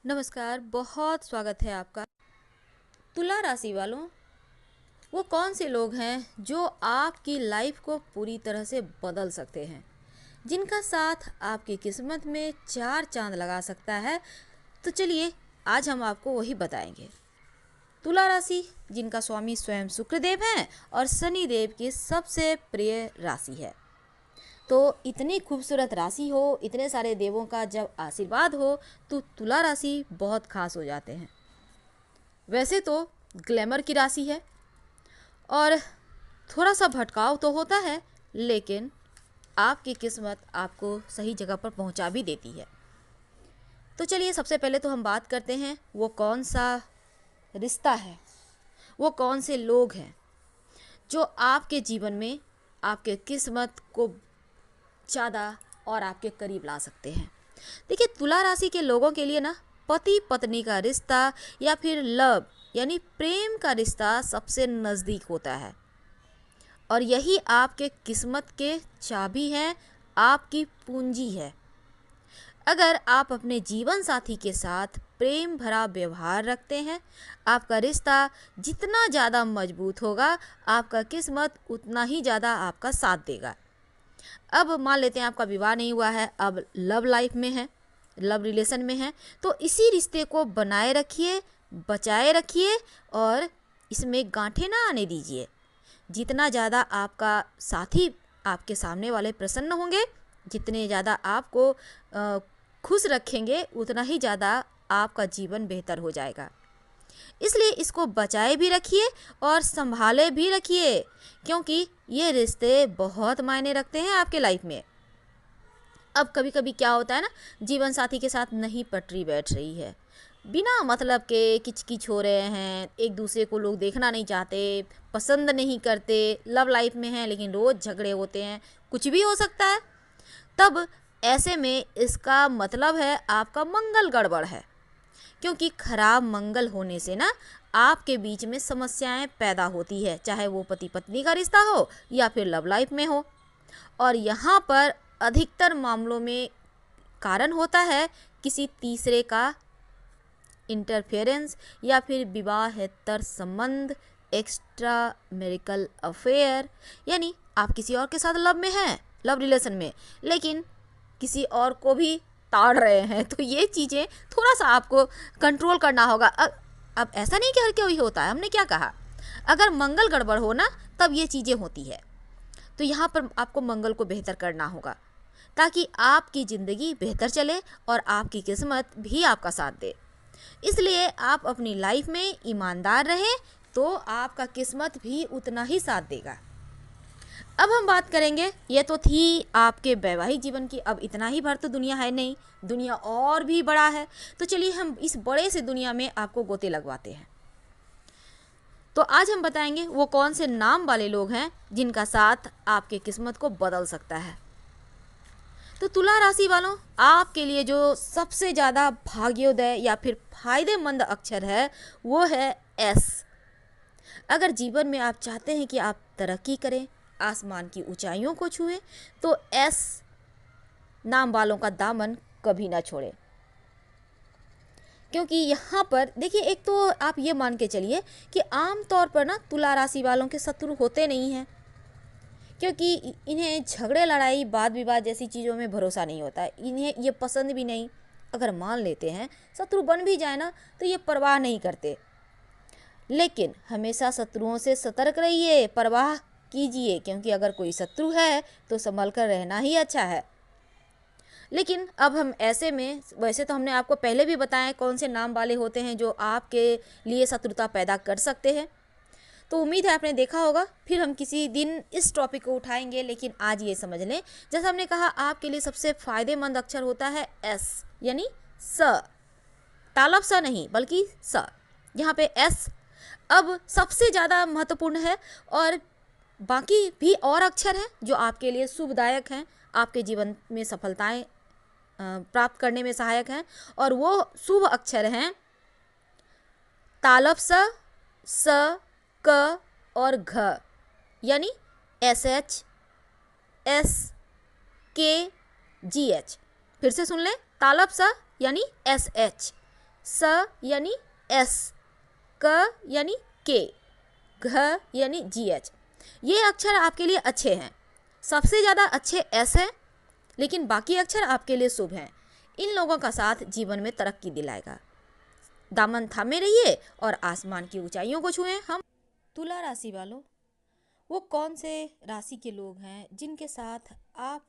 नमस्कार, बहुत स्वागत है आपका। तुला राशि वालों, वो कौन से लोग हैं जो आपकी लाइफ को पूरी तरह से बदल सकते हैं, जिनका साथ आपकी किस्मत में चार चांद लगा सकता है। तो चलिए आज हम आपको वही बताएंगे। तुला राशि जिनका स्वामी स्वयं शुक्रदेव हैं और शनि देव की सबसे प्रिय राशि है। तो इतनी खूबसूरत राशि हो, इतने सारे देवों का जब आशीर्वाद हो तो तुला राशि बहुत खास हो जाते हैं। वैसे तो ग्लैमर की राशि है और थोड़ा सा भटकाव तो होता है, लेकिन आपकी किस्मत आपको सही जगह पर पहुंचा भी देती है। तो चलिए सबसे पहले तो हम बात करते हैं वो कौन सा रिश्ता है, वो कौन से लोग हैं जो आपके जीवन में आपके किस्मत को ज़्यादा और आपके करीब ला सकते हैं। देखिए, तुला राशि के लोगों के लिए ना पति पत्नी का रिश्ता या फिर लव यानी प्रेम का रिश्ता सबसे नज़दीक होता है और यही आपके किस्मत के चाबी हैं, आपकी पूंजी है। अगर आप अपने जीवन साथी के साथ प्रेम भरा व्यवहार रखते हैं, आपका रिश्ता जितना ज़्यादा मजबूत होगा, आपका किस्मत उतना ही ज़्यादा आपका साथ देगा। अब मान लेते हैं आपका विवाह नहीं हुआ है, अब लव लाइफ में है, लव रिलेशन में है, तो इसी रिश्ते को बनाए रखिए, बचाए रखिए और इसमें गांठें ना आने दीजिए। जितना ज़्यादा आपका साथी आपके सामने वाले प्रसन्न होंगे, जितने ज़्यादा आपको खुश रखेंगे, उतना ही ज़्यादा आपका जीवन बेहतर हो जाएगा। इसलिए इसको बचाए भी रखिए और संभाले भी रखिए, क्योंकि ये रिश्ते बहुत मायने रखते हैं आपके लाइफ में। अब कभी कभी क्या होता है ना, जीवन साथी के साथ नहीं पटरी बैठ रही है, बिना मतलब के किचकिच हो रहे हैं, एक दूसरे को लोग देखना नहीं चाहते, पसंद नहीं करते, लव लाइफ में हैं लेकिन रोज़ झगड़े होते हैं, कुछ भी हो सकता है। तब ऐसे में इसका मतलब है आपका मंगल गड़बड़ है, क्योंकि खराब मंगल होने से ना आपके बीच में समस्याएं पैदा होती है, चाहे वो पति पत्नी का रिश्ता हो या फिर लव लाइफ में हो। और यहाँ पर अधिकतर मामलों में कारण होता है किसी तीसरे का इंटरफेरेंस या फिर विवाहेतर संबंध, एक्स्ट्रा मैरिटल अफेयर, यानी आप किसी और के साथ लव में हैं, लव रिलेशन में, लेकिन किसी और को भी ताड़ रहे हैं। तो ये चीज़ें थोड़ा सा आपको कंट्रोल करना होगा। अब ऐसा नहीं कि हर कोई होता है, हमने क्या कहा, अगर मंगल गड़बड़ हो ना तब ये चीज़ें होती है। तो यहाँ पर आपको मंगल को बेहतर करना होगा ताकि आपकी ज़िंदगी बेहतर चले और आपकी किस्मत भी आपका साथ दे। इसलिए आप अपनी लाइफ में ईमानदार रहें तो आपका किस्मत भी उतना ही साथ देगा। अब हम बात करेंगे, ये तो थी आपके वैवाहिक जीवन की, अब इतना ही भर तो दुनिया है नहीं, दुनिया और भी बड़ा है। तो चलिए हम इस बड़े से दुनिया में आपको गोते लगवाते हैं। तो आज हम बताएंगे वो कौन से नाम वाले लोग हैं जिनका साथ आपके किस्मत को बदल सकता है। तो तुला राशि वालों, आपके लिए जो सबसे ज़्यादा भाग्योदय या फिर फायदेमंद अक्षर है वो है एस। अगर जीवन में आप चाहते हैं कि आप तरक्की करें, आसमान की ऊंचाइयों को छुएं, तो एस नाम वालों का दामन कभी ना छोड़ें। क्योंकि यहाँ पर देखिए, एक तो आप ये मान के चलिए कि आम तौर पर ना तुला राशि वालों के शत्रु होते नहीं हैं, क्योंकि इन्हें झगड़े लड़ाई वाद विवाद जैसी चीज़ों में भरोसा नहीं होता है, इन्हें ये पसंद भी नहीं। अगर मान लेते हैं शत्रु बन भी जाए ना तो ये परवाह नहीं करते। लेकिन हमेशा शत्रुओं से सतर्क रहिए, परवाह कीजिए, क्योंकि अगर कोई शत्रु है तो संभल कर रहना ही अच्छा है। लेकिन अब हम ऐसे में, वैसे तो हमने आपको पहले भी बताया कौन से नाम वाले होते हैं जो आपके लिए शत्रुता पैदा कर सकते हैं, तो उम्मीद है आपने देखा होगा। फिर हम किसी दिन इस टॉपिक को उठाएंगे, लेकिन आज ये समझ लें, जैसा हमने कहा आपके लिए सबसे फायदेमंद अक्षर होता है एस, यानी स, तालब स नहीं बल्कि स। यहाँ पे एस अब सबसे ज़्यादा महत्वपूर्ण है और बाकी भी और अक्षर हैं जो आपके लिए शुभदायक हैं, आपके जीवन में सफलताएं प्राप्त करने में सहायक हैं। और वो शुभ अक्षर हैं तालब स, क और घ, यानी एस एच, एस के, जी एच। फिर से सुन लें, तालब सा यानी एस एच, स यानी एस, क यानी के, घ यानी GH। ये अक्षर आपके लिए अच्छे हैं। सबसे ज़्यादा अच्छे एस हैं, लेकिन बाकी अक्षर आपके लिए शुभ हैं। इन लोगों का साथ जीवन में तरक्की दिलाएगा। दामन थामे रहिए और आसमान की ऊंचाइयों को छुएं। हम तुला राशि वालों, वो कौन से राशि के लोग हैं जिनके साथ आप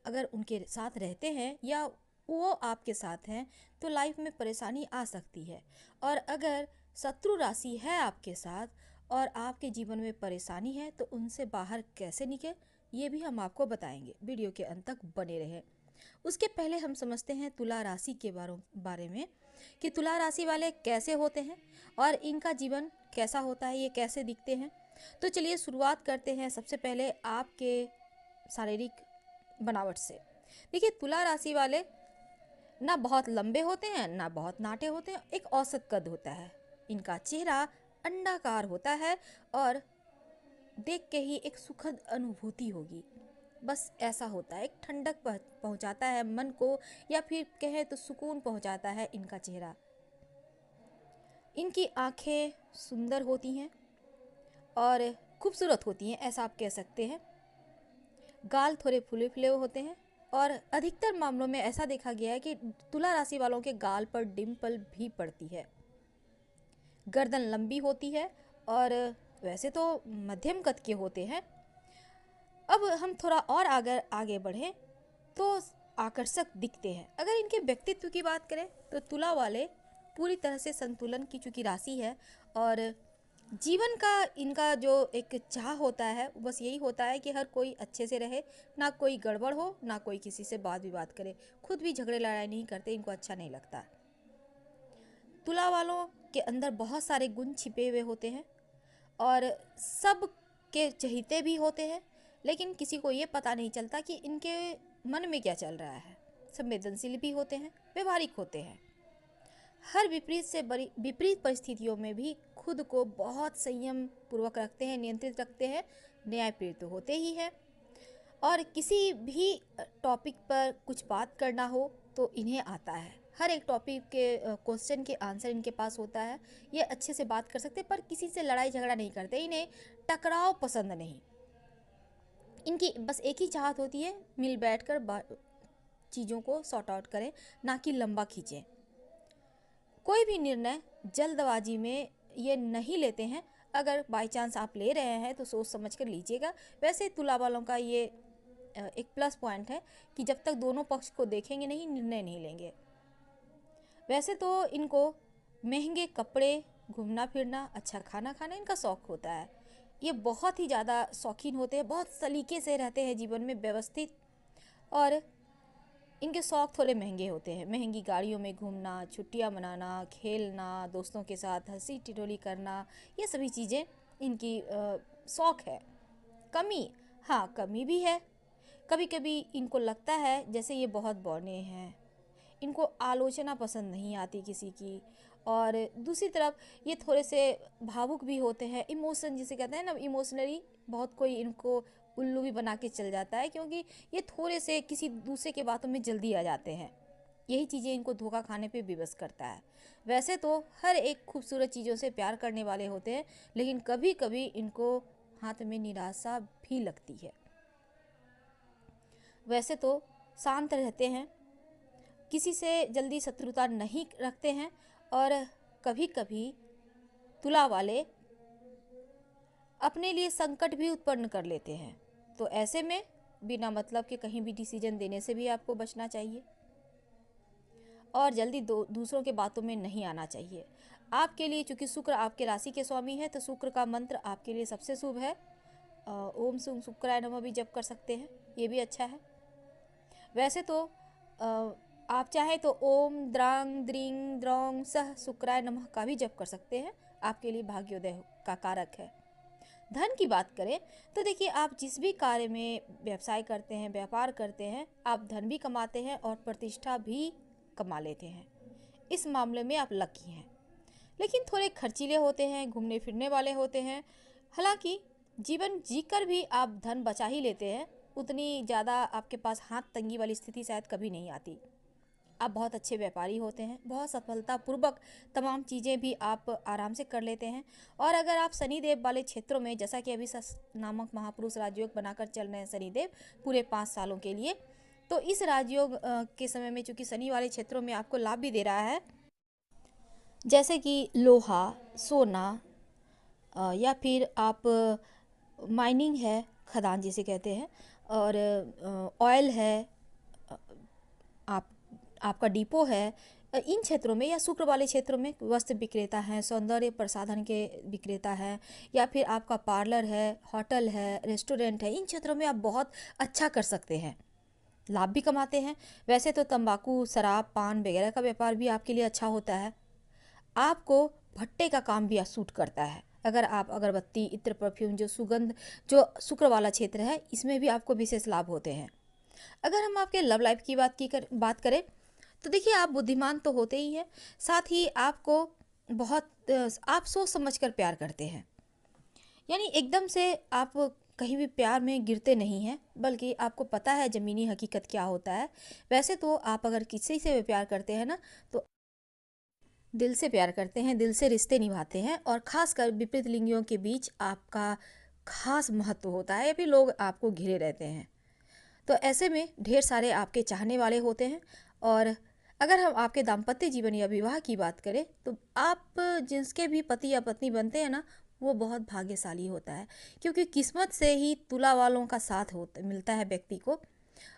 अगर उनके साथ रहते हैं या वो आपके साथ हैं तो लाइफ में परेशानी आ सकती है। और अगर शत्रु राशि है आपके साथ और आपके जीवन में परेशानी है तो उनसे बाहर कैसे निकले, ये भी हम आपको बताएंगे। वीडियो के अंत तक बने रहें। उसके पहले हम समझते हैं तुला राशि के बारे में कि तुला राशि वाले कैसे होते हैं और इनका जीवन कैसा होता है, ये कैसे दिखते हैं। तो चलिए शुरुआत करते हैं सबसे पहले आपके शारीरिक बनावट से। देखिए, तुला राशि वाले ना बहुत लंबे होते हैं ना बहुत नाटे होते हैं, एक औसत कद होता है। इनका चेहरा अंडाकार होता है और देख के ही एक सुखद अनुभूति होगी। बस ऐसा होता है, एक ठंडक पहुंचाता है मन को, या फिर कहें तो सुकून पहुंचाता है इनका चेहरा। इनकी आंखें सुंदर होती हैं और खूबसूरत होती हैं, ऐसा आप कह सकते हैं। गाल थोड़े फूले फूले होते हैं और अधिकतर मामलों में ऐसा देखा गया है कि तुला राशि वालों के गाल पर डिम्पल भी पड़ती है। गर्दन लंबी होती है और वैसे तो मध्यम कद के होते हैं। अब हम थोड़ा और आगे बढ़ें तो आकर्षक दिखते हैं। अगर इनके व्यक्तित्व की बात करें तो तुला वाले पूरी तरह से संतुलन की चूंकि राशि है और जीवन का इनका जो एक चाह होता है बस यही होता है कि हर कोई अच्छे से रहे, ना कोई गड़बड़ हो, ना कोई किसी से वाद विवाद करे। खुद भी झगड़े लड़ाई नहीं करते, इनको अच्छा नहीं लगता। तुला वालों के अंदर बहुत सारे गुण छिपे हुए होते हैं और सब के चहीते भी होते हैं, लेकिन किसी को ये पता नहीं चलता कि इनके मन में क्या चल रहा है। संवेदनशील भी होते हैं, व्यवहारिक होते हैं। हर विपरीत से बड़ी विपरीत परिस्थितियों में भी खुद को बहुत संयम पूर्वक रखते हैं, नियंत्रित रखते हैं। न्यायप्रिय तो होते ही हैं और किसी भी टॉपिक पर कुछ बात करना हो तो इन्हें आता है। हर एक टॉपिक के क्वेश्चन के आंसर इनके पास होता है। ये अच्छे से बात कर सकते, पर किसी से लड़ाई झगड़ा नहीं करते। इन्हें टकराव पसंद नहीं। इनकी बस एक ही चाहत होती है, मिल बैठकर चीज़ों को सॉर्ट आउट करें, ना कि लंबा खींचें। कोई भी निर्णय जल्दबाजी में ये नहीं लेते हैं। अगर बाई चांस आप ले रहे हैं तो सोच समझ कर लीजिएगा। वैसे तुला वालों का ये एक प्लस पॉइंट है कि जब तक दोनों पक्ष को देखेंगे नहीं, निर्णय नहीं लेंगे। वैसे तो इनको महंगे कपड़े, घूमना फिरना, अच्छा खाना खाना इनका शौक होता है। ये बहुत ही ज़्यादा शौकीन होते हैं, बहुत सलीके से रहते हैं जीवन में, व्यवस्थित। और इनके शौक थोड़े महंगे होते हैं। महंगी गाड़ियों में घूमना, छुट्टियां मनाना, खेलना, दोस्तों के साथ हंसी टिटोली करना, ये सभी चीज़ें इनकी शौक है। कमी, हाँ कमी भी है। कभी कभी इनको लगता है जैसे ये बहुत बौने हैं। इनको आलोचना पसंद नहीं आती किसी की। और दूसरी तरफ ये थोड़े से भावुक भी होते हैं, इमोशन जिसे कहते हैं ना, इमोशनली बहुत कोई इनको उल्लू भी बना के चल जाता है, क्योंकि ये थोड़े से किसी दूसरे के बातों में जल्दी आ जाते हैं। यही चीज़ें इनको धोखा खाने पे विवश करता है। वैसे तो हर एक खूबसूरत चीज़ों से प्यार करने वाले होते हैं, लेकिन कभी कभी इनको हाथ में निराशा भी लगती है। वैसे तो शांत रहते हैं, किसी से जल्दी शत्रुता नहीं रखते हैं और कभी कभी तुला वाले अपने लिए संकट भी उत्पन्न कर लेते हैं। तो ऐसे में बिना मतलब के कहीं भी डिसीजन देने से भी आपको बचना चाहिए और जल्दी दूसरों के बातों में नहीं आना चाहिए। आपके लिए चूंकि शुक्र आपके राशि के स्वामी है तो शुक्र का मंत्र आपके लिए सबसे शुभ है। ओम सुम शुक्राय नमः भी जप कर सकते हैं, ये भी अच्छा है। वैसे तो आप चाहें तो ओम द्रांग द्रिंग द्रोंग सह शुक्राय नमः का भी जप कर सकते हैं, आपके लिए भाग्योदय का कारक है। धन की बात करें तो देखिए, आप जिस भी कार्य में व्यवसाय करते हैं, व्यापार करते हैं, आप धन भी कमाते हैं और प्रतिष्ठा भी कमा लेते हैं। इस मामले में आप लकी हैं, लेकिन थोड़े खर्चीले होते हैं, घूमने फिरने वाले होते हैं। हालांकि जीवन जीकर भी आप धन बचा ही लेते हैं, उतनी ज़्यादा आपके पास हाथ तंगी वाली स्थिति शायद कभी नहीं आती। आप बहुत अच्छे व्यापारी होते हैं, बहुत सफलतापूर्वक तमाम चीज़ें भी आप आराम से कर लेते हैं। और अगर आप शनिदेव वाले क्षेत्रों में, जैसा कि अभी सस नामक महापुरुष राजयोग बनाकर चल रहे हैं शनिदेव पूरे 5 सालों के लिए, तो इस राजयोग के समय में चूंकि शनि वाले क्षेत्रों में आपको लाभ भी दे रहा है, जैसे कि लोहा, सोना, या फिर आप माइनिंग है, खदान जिसे कहते हैं, और ऑयल है, अ, आप आपका डिपो है, इन क्षेत्रों में या शुक्र वाले क्षेत्रों में वस्त्र विक्रेता हैं, सौंदर्य प्रसाधन के विक्रेता हैं, या फिर आपका पार्लर है, होटल है, रेस्टोरेंट है, इन क्षेत्रों में आप बहुत अच्छा कर सकते हैं, लाभ भी कमाते हैं। वैसे तो तंबाकू, शराब, पान वगैरह का व्यापार भी आपके लिए अच्छा होता है। आपको भट्टे का काम भी सूट करता है। अगर आप अगरबत्ती, इत्र, परफ्यूम, जो सुगंध, जो शुक्र वाला क्षेत्र है, इसमें भी आपको विशेष लाभ होते हैं। अगर हम आपके लव लाइफ की बात करें, तो देखिए आप बुद्धिमान तो होते ही हैं, साथ ही आपको बहुत आप सोच समझ कर प्यार करते हैं। यानी एकदम से आप कहीं भी प्यार में गिरते नहीं हैं, बल्कि आपको पता है ज़मीनी हकीकत क्या होता है। वैसे तो आप अगर किसी से भी प्यार करते हैं ना, तो दिल से प्यार करते हैं, दिल से रिश्ते निभाते हैं, और ख़ासकर विपरीत लिंगियों के बीच आपका खास महत्व होता है, या फिर लोग आपको घिरे रहते हैं। तो ऐसे में ढेर सारे आपके चाहने वाले होते हैं। और अगर हम आपके दाम्पत्य जीवन या विवाह की बात करें, तो आप जिसके भी पति या पत्नी बनते हैं ना, वो बहुत भाग्यशाली होता है, क्योंकि किस्मत से ही तुला वालों का साथ होता मिलता है व्यक्ति को।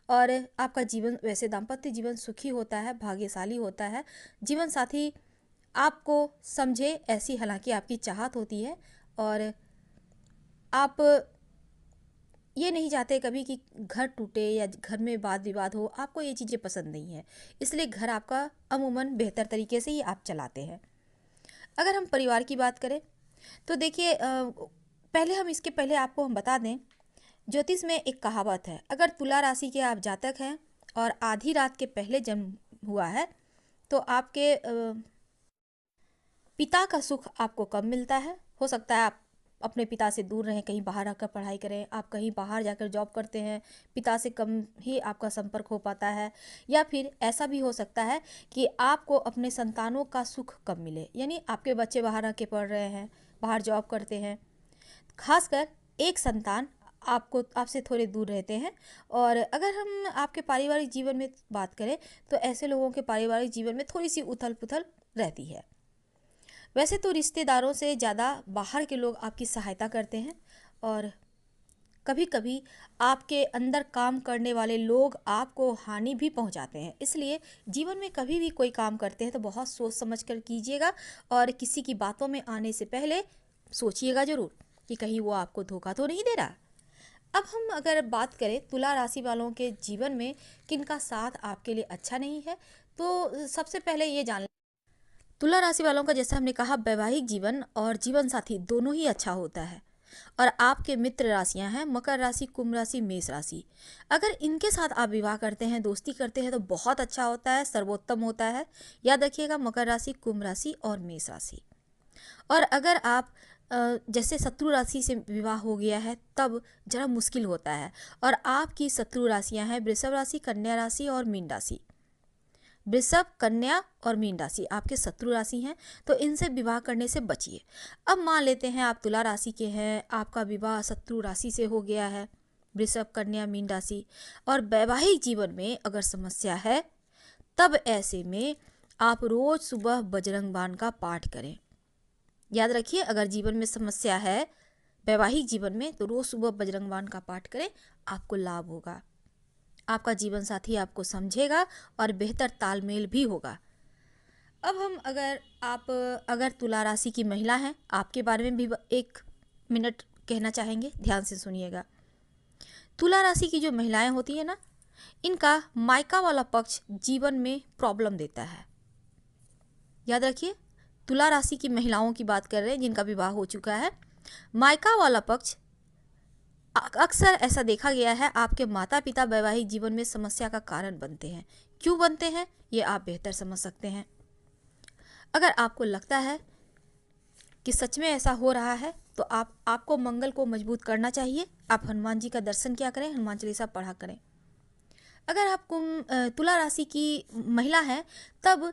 और आपका जीवन वैसे दाम्पत्य जीवन सुखी होता है, भाग्यशाली होता है। जीवन साथी आपको समझे ऐसी हालांकि आपकी चाहत होती है, और आप ये नहीं चाहते कभी कि घर टूटे या घर में वाद विवाद हो, आपको ये चीज़ें पसंद नहीं है, इसलिए घर आपका अमूमन बेहतर तरीके से ही आप चलाते हैं। अगर हम परिवार की बात करें, तो देखिए पहले हम इसके पहले आपको हम बता दें, ज्योतिष में एक कहावत है, अगर तुला राशि के आप जातक हैं और आधी रात के पहले जन्म हुआ है, तो आपके पिता का सुख आपको कम मिलता है। हो सकता है आप अपने पिता से दूर रहें, कहीं बाहर आकर पढ़ाई करें, आप कहीं बाहर जाकर जॉब करते हैं, पिता से कम ही आपका संपर्क हो पाता है। या फिर ऐसा भी हो सकता है कि आपको अपने संतानों का सुख कम मिले, यानी आपके बच्चे बाहर आके पढ़ रहे हैं, बाहर जॉब करते हैं, खासकर एक संतान आपको आपसे थोड़े दूर रहते हैं। और अगर हम आपके पारिवारिक जीवन में बात करें, तो ऐसे लोगों के पारिवारिक जीवन में थोड़ी सी उथल पुथल रहती है। वैसे तो रिश्तेदारों से ज़्यादा बाहर के लोग आपकी सहायता करते हैं, और कभी कभी आपके अंदर काम करने वाले लोग आपको हानि भी पहुंचाते हैं। इसलिए जीवन में कभी भी कोई काम करते हैं तो बहुत सोच समझ कर कीजिएगा, और किसी की बातों में आने से पहले सोचिएगा ज़रूर कि कहीं वो आपको धोखा तो नहीं दे रहा। अब हम अगर बात करें तुला राशि वालों के जीवन में किनका साथ आपके लिए अच्छा नहीं है, तो सबसे पहले ये जान लें, तुला राशि वालों का जैसा हमने कहा वैवाहिक जीवन और जीवन साथी दोनों ही अच्छा होता है। और आपके मित्र राशियां हैं मकर राशि, कुंभ राशि, मेष राशि। अगर इनके साथ आप विवाह करते हैं, दोस्ती करते हैं, तो बहुत अच्छा होता है, सर्वोत्तम होता है। याद रखिएगा, मकर राशि, कुंभ राशि और मेष राशि। और अगर आप जैसे शत्रु राशि से विवाह हो गया है, तब जरा मुश्किल होता है। और आपकी शत्रु राशियां हैं वृषभ राशि, कन्या राशि और मीन राशि। वृषभ, कन्या और मीन राशि आपके शत्रु राशि हैं, तो इनसे विवाह करने से बचिए। अब मान लेते हैं आप तुला राशि के हैं, आपका विवाह शत्रु राशि से हो गया है, वृषभ, कन्या, मीन राशि, और वैवाहिक जीवन में अगर समस्या है, तब ऐसे में आप रोज सुबह बजरंग बाण का पाठ करें। याद रखिए, अगर जीवन में समस्या है वैवाहिक जीवन में, तो रोज सुबह बजरंग बाण का पाठ करें, आपको लाभ होगा, आपका जीवन साथी आपको समझेगा और बेहतर तालमेल भी होगा। अब हम अगर तुला राशि की महिला हैं, आपके बारे में भी 1 मिनट कहना चाहेंगे, ध्यान से सुनिएगा। तुला राशि की जो महिलाएं होती है ना, इनका मायका वाला पक्ष जीवन में प्रॉब्लम देता है। याद रखिए, तुला राशि की महिलाओं की बात कर रहे हैं जिनका विवाह हो चुका है। मायका वाला पक्ष अक्सर ऐसा देखा गया है, आपके माता पिता वैवाहिक जीवन में समस्या का कारण बनते हैं। क्यों बनते हैं, ये आप बेहतर समझ सकते हैं। अगर आपको लगता है कि सच में ऐसा हो रहा है, तो आपको मंगल को मजबूत करना चाहिए। आप हनुमान जी का दर्शन किया करें, हनुमान चालीसा पढ़ा करें। अगर आप तुला राशि की महिला हैं, तब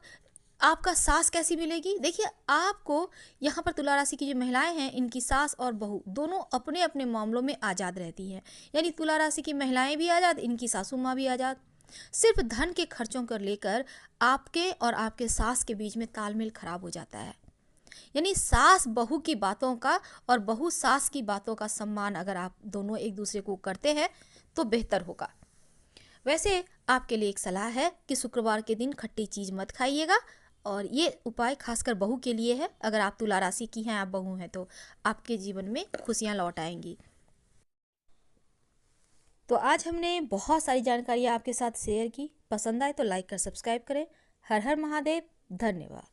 आपका सास कैसी मिलेगी? देखिए, आपको यहाँ पर तुला राशि की जो महिलाएं हैं, इनकी सास और बहू दोनों अपने अपने मामलों में आज़ाद रहती हैं। यानी तुला राशि की महिलाएं भी आज़ाद, इनकी सासू माँ भी आज़ाद। सिर्फ धन के खर्चों को लेकर आपके और आपके सास के बीच में तालमेल खराब हो जाता है। यानी सास बहू की बातों का और बहू सास की बातों का सम्मान अगर आप दोनों एक दूसरे को करते हैं तो बेहतर होगा। वैसे आपके लिए एक सलाह है कि शुक्रवार के दिन खट्टी चीज़ मत खाइएगा, और ये उपाय खासकर बहू के लिए है। अगर आप तुला राशि की हैं, आप बहू हैं, तो आपके जीवन में खुशियाँ लौट आएंगी। तो आज हमने बहुत सारी जानकारियाँ आपके साथ शेयर की। पसंद आए तो लाइक कर सब्सक्राइब करें। हर हर महादेव। धन्यवाद।